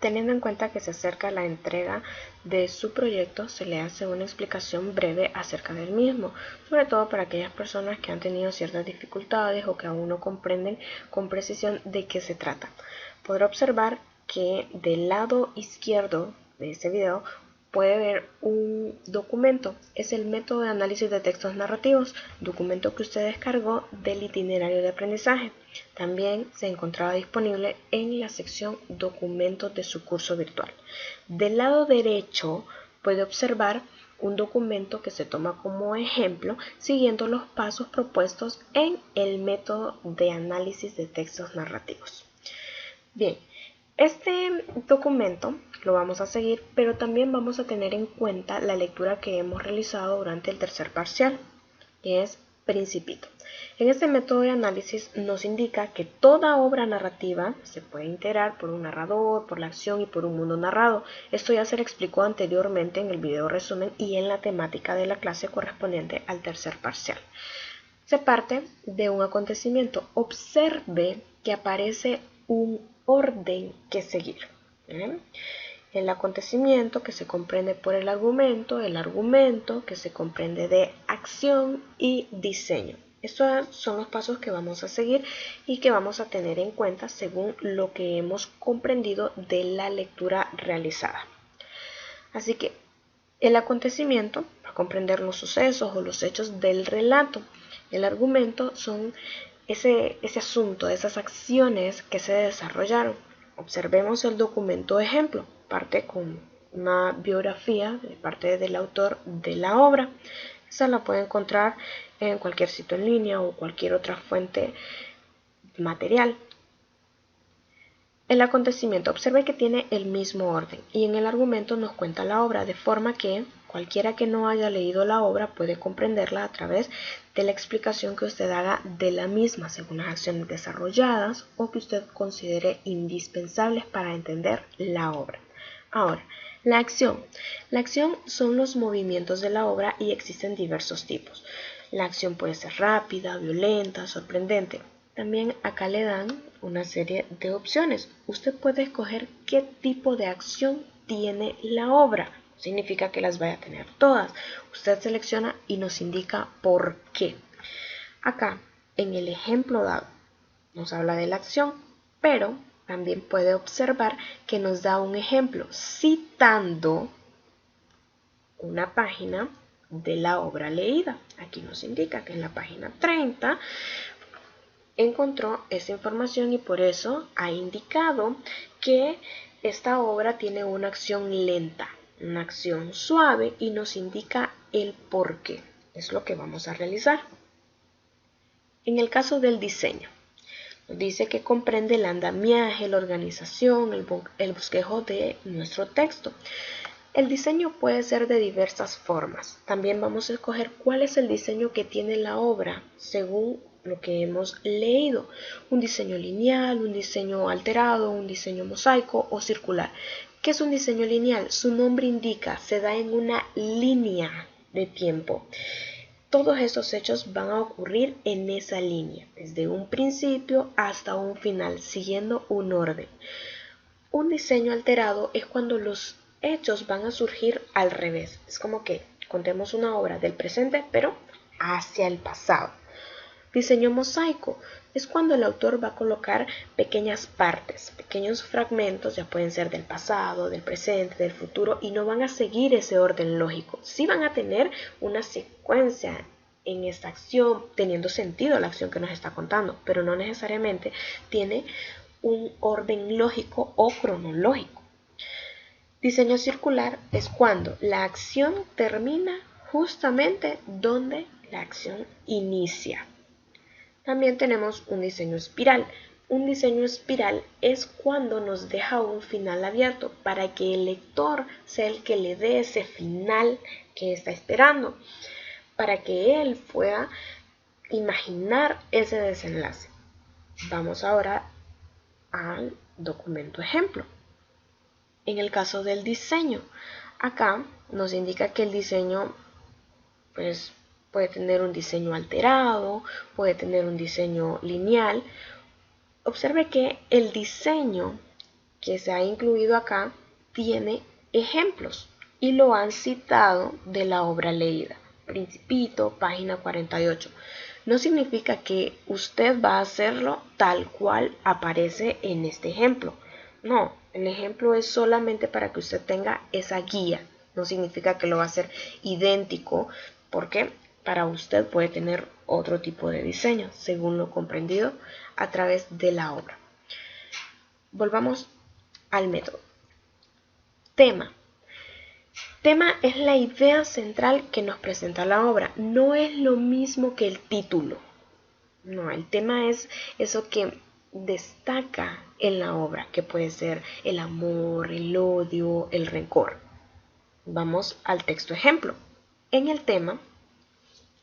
Teniendo en cuenta que se acerca la entrega de su proyecto, se le hace una explicación breve acerca del mismo, sobre todo para aquellas personas que han tenido ciertas dificultades o que aún no comprenden con precisión de qué se trata. Podrá observar que del lado izquierdo de este video puede ver un documento, es el método de análisis de textos narrativos, documento que usted descargó del itinerario de aprendizaje. También se encontraba disponible en la sección documentos de su curso virtual. Del lado derecho puede observar un documento que se toma como ejemplo siguiendo los pasos propuestos en el método de análisis de textos narrativos. Bien, este documento lo vamos a seguir, pero también vamos a tener en cuenta la lectura que hemos realizado durante el tercer parcial, que es Principito. En este método de análisis nos indica que toda obra narrativa se puede integrar por un narrador, por la acción y por un mundo narrado. Esto ya se le explicó anteriormente en el video resumen y en la temática de la clase correspondiente al tercer parcial. Se parte de un acontecimiento. Observe que aparece un orden que seguir. El acontecimiento que se comprende por el argumento que se comprende de acción y diseño. Estos son los pasos que vamos a seguir y que vamos a tener en cuenta según lo que hemos comprendido de la lectura realizada. Así que el acontecimiento va a comprender los sucesos o los hechos del relato. El argumento son ese asunto, esas acciones que se desarrollaron. Observemos el documento ejemplo. Parte con una biografía de parte del autor de la obra. Esa la puede encontrar en cualquier sitio en línea o cualquier otra fuente material. El acontecimiento, observe que tiene el mismo orden y en el argumento nos cuenta la obra, de forma que cualquiera que no haya leído la obra puede comprenderla a través de la explicación que usted haga de la misma según las acciones desarrolladas o que usted considere indispensables para entender la obra. Ahora, la acción. La acción son los movimientos de la obra y existen diversos tipos. La acción puede ser rápida, violenta, sorprendente. También acá le dan una serie de opciones. Usted puede escoger qué tipo de acción tiene la obra. No significa que las vaya a tener todas. Usted selecciona y nos indica por qué. Acá, en el ejemplo dado, nos habla de la acción, pero también puede observar que nos da un ejemplo citando una página de la obra leída. Aquí nos indica que en la página 30 encontró esa información y por eso ha indicado que esta obra tiene una acción lenta, una acción suave y nos indica el por qué. Es lo que vamos a realizar. En el caso del diseño, nos dice que comprende el andamiaje, la organización, el bosquejo de nuestro texto. El diseño puede ser de diversas formas. También vamos a escoger cuál es el diseño que tiene la obra según lo que hemos leído. Un diseño lineal, un diseño alterado, un diseño mosaico o circular. ¿Qué es un diseño lineal? Su nombre indica, se da en una línea de tiempo. Todos estos hechos van a ocurrir en esa línea, desde un principio hasta un final, siguiendo un orden. Un diseño alterado es cuando los hechos van a surgir al revés. Es como que contemos una obra del presente, pero hacia el pasado. Diseño mosaico es cuando el autor va a colocar pequeñas partes, pequeños fragmentos, ya pueden ser del pasado, del presente, del futuro, y no van a seguir ese orden lógico. Sí van a tener una secuencia en esta acción, teniendo sentido la acción que nos está contando, pero no necesariamente tiene un orden lógico o cronológico. Diseño circular es cuando la acción termina justamente donde la acción inicia. También tenemos un diseño espiral. Un diseño espiral es cuando nos deja un final abierto para que el lector sea el que le dé ese final que está esperando, para que él pueda imaginar ese desenlace. Vamos ahora al documento ejemplo. En el caso del diseño, acá nos indica que el diseño pues puede tener un diseño alterado, puede tener un diseño lineal. Observe que el diseño que se ha incluido acá tiene ejemplos y lo han citado de la obra leída. Principito, página 48. No significa que usted va a hacerlo tal cual aparece en este ejemplo. No, el ejemplo es solamente para que usted tenga esa guía. No significa que lo va a hacer idéntico, porque para usted puede tener otro tipo de diseño, según lo comprendido a través de la obra. Volvamos al método. Tema. Tema es la idea central que nos presenta la obra. No es lo mismo que el título. No, el tema es eso que destaca en la obra, que puede ser el amor, el odio, el rencor. Vamos al texto ejemplo. En el tema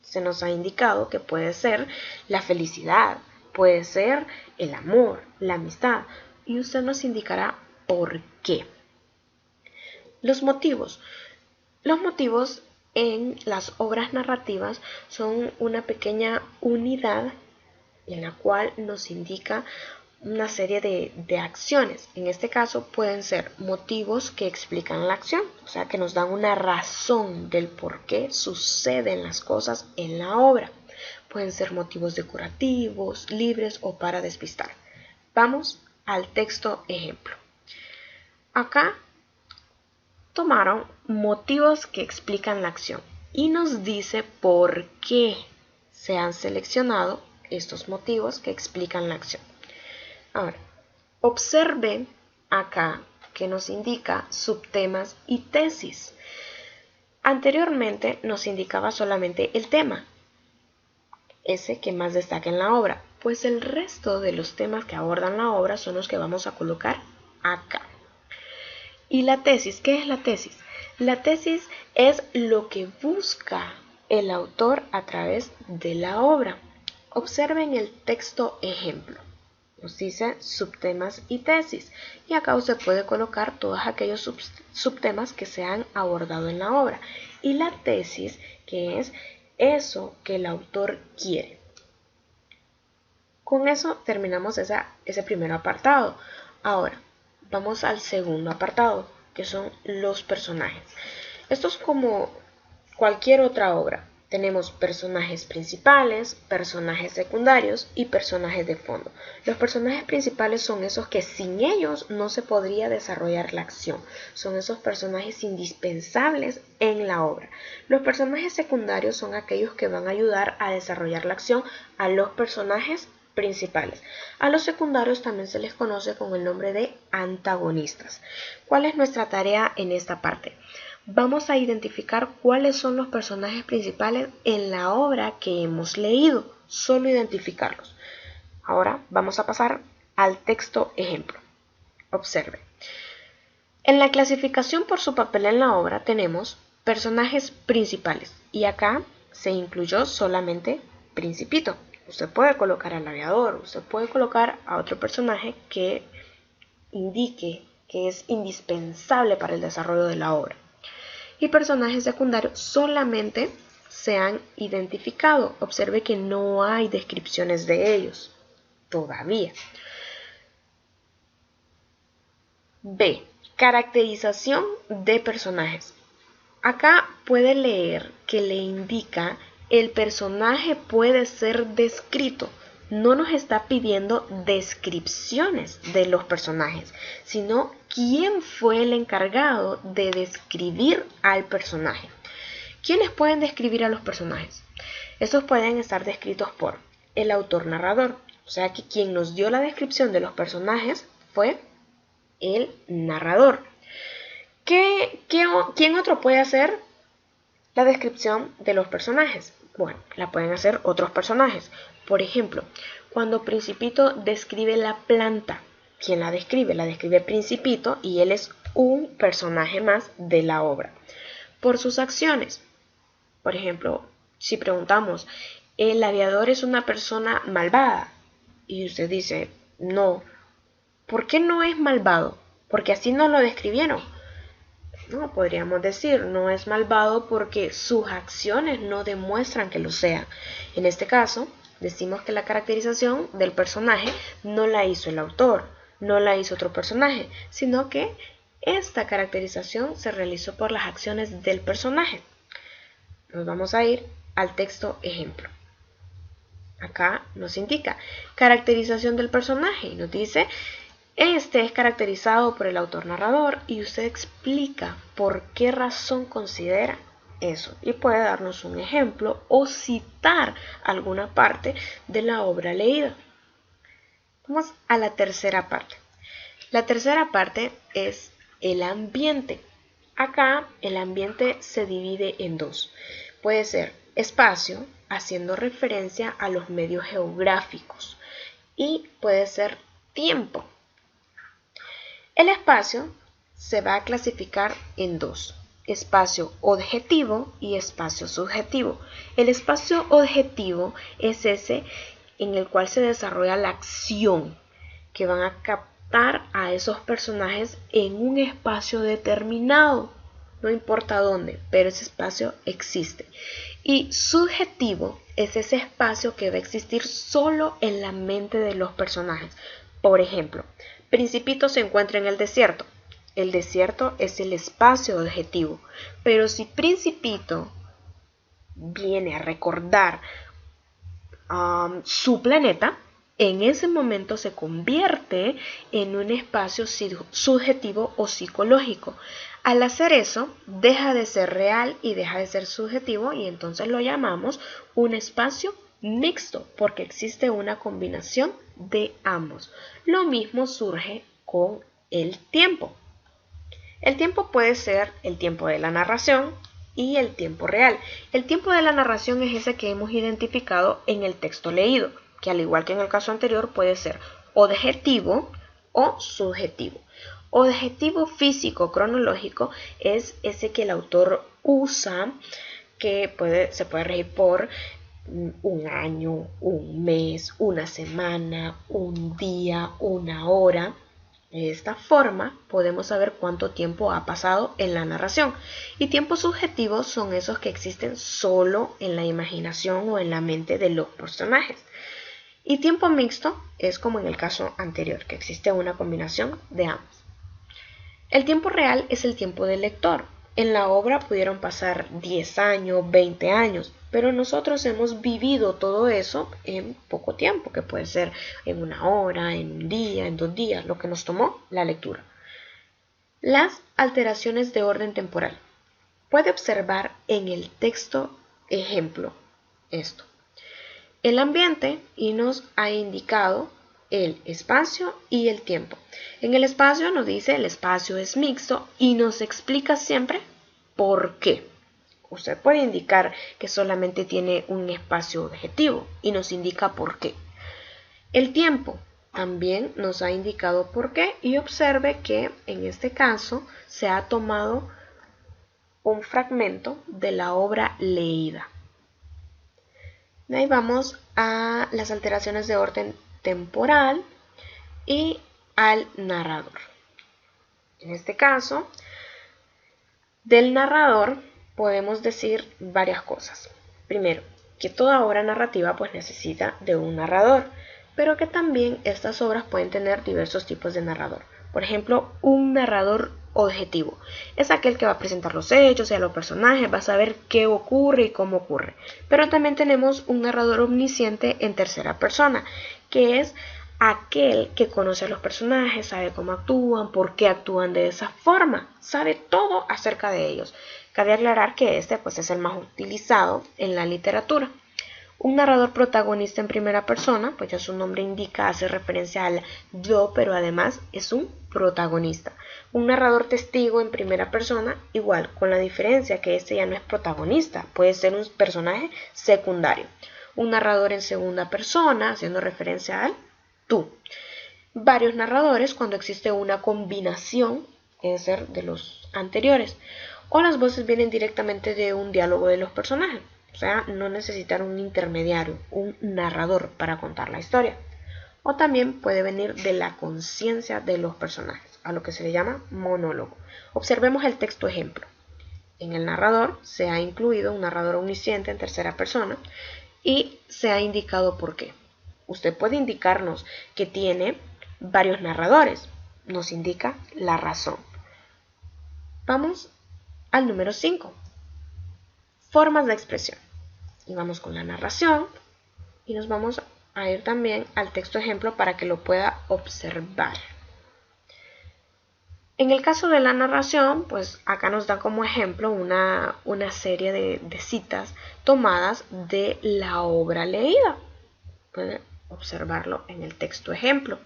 se nos ha indicado que puede ser la felicidad, puede ser el amor, la amistad, y usted nos indicará por qué. Los motivos. Los motivos en las obras narrativas son una pequeña unidad en la cual nos indica una serie de acciones. En este caso pueden ser motivos que explican la acción, o sea, que nos dan una razón del por qué suceden las cosas en la obra. Pueden ser motivos decorativos, libres o para despistar. Vamos al texto ejemplo. Acá tomaron motivos que explican la acción y nos dice por qué se han seleccionado estos motivos que explican la acción. Ahora, observen acá que nos indica subtemas y tesis. Anteriormente nos indicaba solamente el tema, ese que más destaca en la obra, pues el resto de los temas que abordan la obra son los que vamos a colocar acá. ¿Y la tesis? ¿Qué es la tesis? La tesis es lo que busca el autor a través de la obra. Observen el texto ejemplo. Nos dice subtemas y tesis. Y acá usted puede colocar todos aquellos subtemas que se han abordado en la obra. Y la tesis, que es eso que el autor quiere. Con eso terminamos ese primer apartado. Ahora, vamos al segundo apartado, que son los personajes. Esto es como cualquier otra obra. Tenemos personajes principales, personajes secundarios y personajes de fondo. Los personajes principales son esos que sin ellos no se podría desarrollar la acción. Son esos personajes indispensables en la obra. Los personajes secundarios son aquellos que van a ayudar a desarrollar la acción a los personajes principales. A los secundarios también se les conoce con el nombre de antagonistas. ¿Cuál es nuestra tarea en esta parte? Vamos a identificar cuáles son los personajes principales en la obra que hemos leído, solo identificarlos. Ahora vamos a pasar al texto ejemplo. Observe. En la clasificación por su papel en la obra tenemos personajes principales y acá se incluyó solamente Principito. Usted puede colocar al aviador, usted puede colocar a otro personaje que indique que es indispensable para el desarrollo de la obra. Y personajes secundarios solamente se han identificado. Observe que no hay descripciones de ellos todavía. B. Caracterización de personajes. Acá puede leer que le indica el personaje puede ser descrito. No nos está pidiendo descripciones de los personajes, sino quién fue el encargado de describir al personaje. ¿Quiénes pueden describir a los personajes? Estos pueden estar descritos por el autor narrador, o sea que quien nos dio la descripción de los personajes fue el narrador. ¿Quién otro puede hacer la descripción de los personajes? Bueno, la pueden hacer otros personajes. Por ejemplo, cuando Principito describe la planta, ¿quién la describe? La describe Principito y él es un personaje más de la obra. Por sus acciones. Por ejemplo, si preguntamos, ¿el aviador es una persona malvada? Y usted dice, no. ¿Por qué no es malvado? Porque así no lo describieron. No, podríamos decir, no es malvado porque sus acciones no demuestran que lo sea. En este caso, decimos que la caracterización del personaje no la hizo el autor, no la hizo otro personaje, sino que esta caracterización se realizó por las acciones del personaje. Nos vamos a ir al texto ejemplo. Acá nos indica caracterización del personaje y nos dice: este es caracterizado por el autor narrador, y usted explica por qué razón considera eso y puede darnos un ejemplo o citar alguna parte de la obra leída. Vamos a la tercera parte. La tercera parte es el ambiente. Acá el ambiente se divide en dos. Puede ser espacio, haciendo referencia a los medios geográficos, y puede ser tiempo. El espacio se va a clasificar en dos: espacio objetivo y espacio subjetivo. El espacio objetivo es ese en el cual se desarrolla la acción, que van a captar a esos personajes en un espacio determinado, no importa dónde, pero ese espacio existe. Y subjetivo es ese espacio que va a existir solo en la mente de los personajes. Por ejemplo, Principito se encuentra en el desierto. El desierto es el espacio objetivo, pero si Principito viene a recordar su planeta, en ese momento se convierte en un espacio subjetivo o psicológico. Al hacer eso, deja de ser real y deja de ser subjetivo, y entonces lo llamamos un espacio mixto, porque existe una combinación de ambos. Lo mismo surge con el tiempo. El tiempo puede ser el tiempo de la narración y el tiempo real. El tiempo de la narración es ese que hemos identificado en el texto leído, que al igual que en el caso anterior puede ser objetivo o subjetivo. Objetivo físico cronológico es ese que el autor usa, que se puede regir por un año, un mes, una semana, un día, una hora. De esta forma podemos saber cuánto tiempo ha pasado en la narración. Y tiempos subjetivos son esos que existen solo en la imaginación o en la mente de los personajes. Y tiempo mixto es como en el caso anterior, que existe una combinación de ambos. El tiempo real es el tiempo del lector. En la obra pudieron pasar 10 años, 20 años, pero nosotros hemos vivido todo eso en poco tiempo, que puede ser en una hora, en un día, en 2 días, lo que nos tomó la lectura. Las alteraciones de orden temporal. Puede observar en el texto ejemplo esto. El ambiente y nos ha indicado el espacio y el tiempo. En el espacio nos dice el espacio es mixto y nos explica siempre por qué. Usted puede indicar que solamente tiene un espacio objetivo y nos indica por qué. El tiempo también nos ha indicado por qué, y observe que en este caso se ha tomado un fragmento de la obra leída. De ahí vamos a las alteraciones de orden temporal y al narrador. En este caso, del narrador podemos decir varias cosas. Primero, que toda obra narrativa pues necesita de un narrador, pero que también estas obras pueden tener diversos tipos de narrador. Por ejemplo, un narrador objetivo es aquel que va a presentar los hechos y a los personajes, va a saber qué ocurre y cómo ocurre. Pero también tenemos un narrador omnisciente en tercera persona, que es aquel que conoce a los personajes, sabe cómo actúan, por qué actúan de esa forma, sabe todo acerca de ellos. Cabe aclarar que este pues es el más utilizado en la literatura. Un narrador protagonista en primera persona, pues ya su nombre indica, hace referencia al yo, pero además es un protagonista. Un narrador testigo en primera persona, igual, con la diferencia que este ya no es protagonista, puede ser un personaje secundario. Un narrador en segunda persona, haciendo referencia al tú. Varios narradores cuando existe una combinación, es ser de los anteriores, o las voces vienen directamente de un diálogo de los personajes. O sea, no necesitar un intermediario, un narrador para contar la historia. O también puede venir de la conciencia de los personajes, a lo que se le llama monólogo. Observemos el texto ejemplo. En el narrador se ha incluido un narrador omnisciente en tercera persona y se ha indicado por qué. Usted puede indicarnos que tiene varios narradores. Nos indica la razón. Vamos al número 5. Formas de expresión. Y vamos con la narración y nos vamos a ir también al texto ejemplo para que lo pueda observar. En el caso de la narración, pues acá nos da como ejemplo una serie de citas tomadas de la obra leída. Pueden observarlo en el texto ejemplo.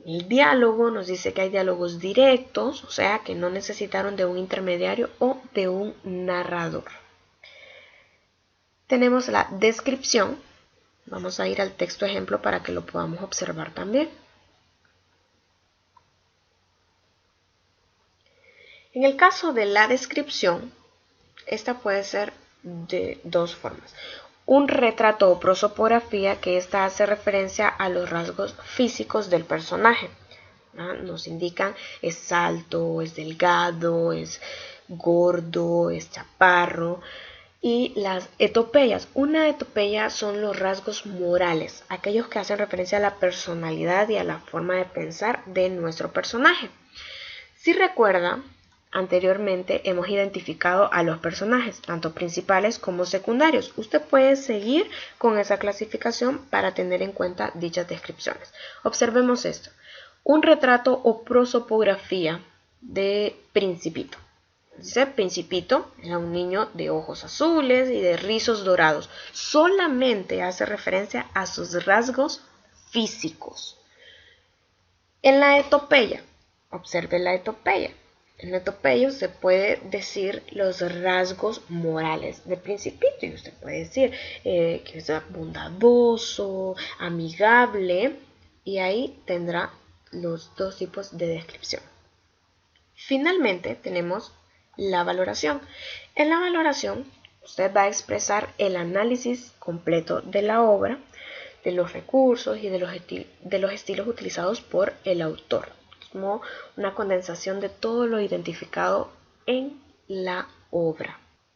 El diálogo nos dice que hay diálogos directos, o sea que no necesitaron de un intermediario o de un narrador. Tenemos la descripción. Vamos a ir al texto ejemplo para que lo podamos observar también. En el caso de la descripción, esta puede ser de dos formas. Un retrato o prosopografía, que esta hace referencia a los rasgos físicos del personaje. Nos indican es alto, es delgado, es gordo, es chaparro. Y las etopeyas. Una etopeya son los rasgos morales, aquellos que hacen referencia a la personalidad y a la forma de pensar de nuestro personaje. Si recuerda, anteriormente hemos identificado a los personajes, tanto principales como secundarios. Usted puede seguir con esa clasificación para tener en cuenta dichas descripciones. Observemos esto. Un retrato o prosopografía de Principito. Dice, Principito era un niño de ojos azules y de rizos dorados. Solamente hace referencia a sus rasgos físicos. En la etopeya, observe la etopeya. En la etopeya se puede decir los rasgos morales de Principito. Y usted puede decir que es bondadoso, amigable. Y ahí tendrá los dos tipos de descripción. Finalmente tenemos la valoración. En la valoración usted va a expresar el análisis completo de la obra, de los recursos y de los estilos utilizados por el autor. Es como una condensación de todo lo identificado en la obra.